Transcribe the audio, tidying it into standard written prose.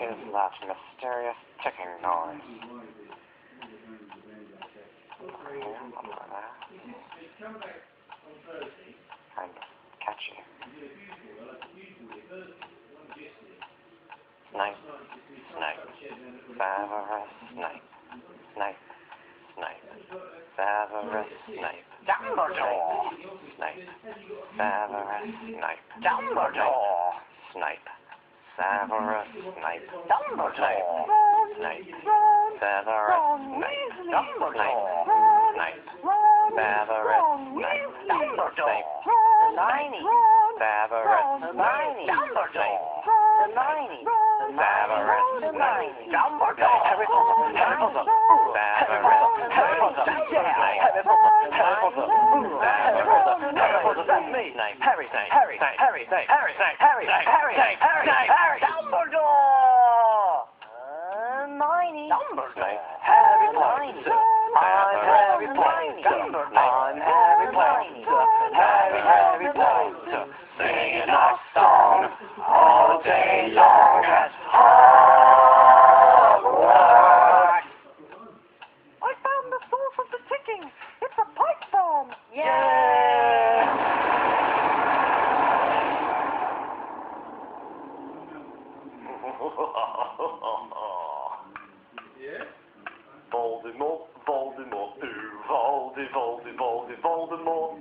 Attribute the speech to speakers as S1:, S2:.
S1: is that mysterious ticking noise? Kind of catchy. Snape, Snape, Severus Snape, Snape, Snape, Severus Snape,
S2: Dumbledore,
S1: Snape, Severus Snape,
S2: Dumbledore,
S1: Snape, Severus Snape,
S2: Dumbledore,
S1: Snape, Severus Snape,
S2: Dumbledore,
S1: Snape, Severus Snape,
S2: Dumbledore, Hermione,
S1: Severus
S2: Hermione, Dumbledore, Hermione,
S1: Severus
S2: Hermione, Dumbledore,
S1: Harry Potter, Harry Potter, Severus
S2: Harry Potter,
S1: Harry Potter, Harry Potter, Harry Potter, that's me, Harry, Harry, Harry, Harry, Harry, Harry, Harry,
S2: Dumbledore, Hermione, Dumbledore,
S1: Harry
S2: Potter,
S1: I'm Harry Potter, I'm Harry Potter, Harry Potter, singing a song all day long at Hogwarts.
S2: I found the source of the ticking. It's a pipe bomb.
S1: Voldemort, Voldemort, ooh, Voldemort.